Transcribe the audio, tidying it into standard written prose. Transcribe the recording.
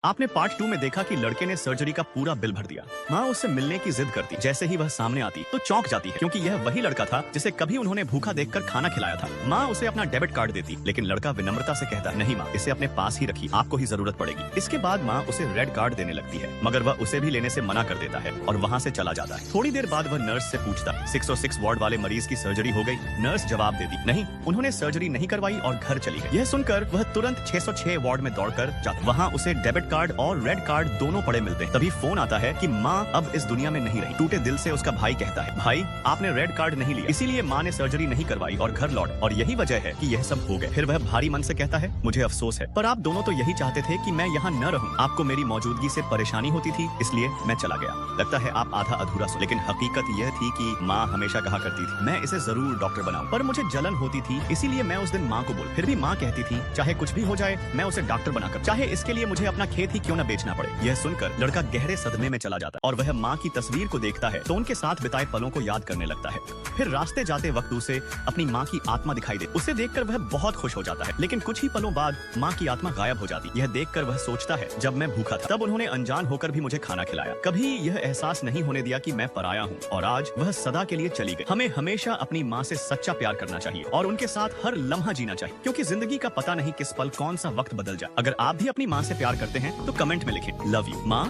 आपने पार्ट 2 में देखा कि लड़के ने सर्जरी का पूरा बिल भर दिया। माँ उससे मिलने की जिद करती। जैसे ही वह सामने आती तो चौंक जाती है, क्योंकि यह वही लड़का था जिसे कभी उन्होंने भूखा देखकर खाना खिलाया था। माँ उसे अपना डेबिट कार्ड देती, लेकिन लड़का विनम्रता से कहता, नहीं माँ, इसे अपने पास ही रखिए, आपको ही जरूरत पड़ेगी। इसके बाद माँ उसे रेड कार्ड देने लगती है, मगर वह उसे भी लेने से मना कर देता है और वहाँ से चला जाता है। थोड़ी देर बाद वह नर्स से पूछता, 606 वार्ड वाले मरीज की सर्जरी हो गई? नर्स जवाब देती, नहीं, उन्होंने सर्जरी नहीं करवाई और घर चली गई। यह सुनकर वह तुरंत 606 वार्ड में दौड़कर जाता। वहाँ उसे डेबिट कार्ड और रेड कार्ड दोनों पड़े मिलते हैं। तभी फोन आता है कि माँ अब इस दुनिया में नहीं रही। टूटे दिल से उसका भाई कहता है, भाई आपने रेड कार्ड नहीं लिया, इसीलिए माँ ने सर्जरी नहीं करवाई और घर लौट, और यही वजह है कि यह सब हो गया। फिर वह भारी मन से कहता है, मुझे अफसोस है, पर आप दोनों तो यही चाहते थे कि मैं यहाँ न रहूं। आपको मेरी मौजूदगी से परेशानी होती थी, इसलिए मैं चला गया। लगता है आप आधा अधूरा सुने, लेकिन हकीकत यह थी कि माँ हमेशा कहा करती थी, मैं इसे जरूर डॉक्टर बनाऊं, पर मुझे जलन होती थी, इसीलिए मैं उस दिन माँ को बोल। फिर भी माँ कहती थी, चाहे कुछ भी हो जाए, मैं उसे डॉक्टर बनाकर, चाहे इसके लिए मुझे अपना खेत ही क्यों न बेचना पड़े। यह सुनकर लड़का गहरे सदमे में चला जाता है और वह माँ की तस्वीर को देखता है तो उनके साथ बिताए पलों को याद करने लगता है। फिर रास्ते जाते वक्त उसे अपनी माँ की आत्मा दिखाई दे। उसे देखकर वह बहुत खुश हो जाता है, लेकिन कुछ ही पलों बाद माँ की आत्मा गायब हो जाती। यह देखकर वह सोचता है, जब मैं भूखा था तब उन्होंने अनजान होकर भी मुझे खाना खिलाया, कभी यह एहसास नहीं होने दिया कि मैं पराया हूँ, और आज वह सदा के लिए चली गई। हमें हमेशा अपनी माँ से सच्चा प्यार करना चाहिए और उनके साथ हर लम्हा जीना चाहिए, क्योंकि जिंदगी का पता नहीं किस पल कौन सा वक्त बदल जाए। अगर आप भी अपनी माँ से प्यार करते हैं तो कमेंट में लिखें, लव यू माँ।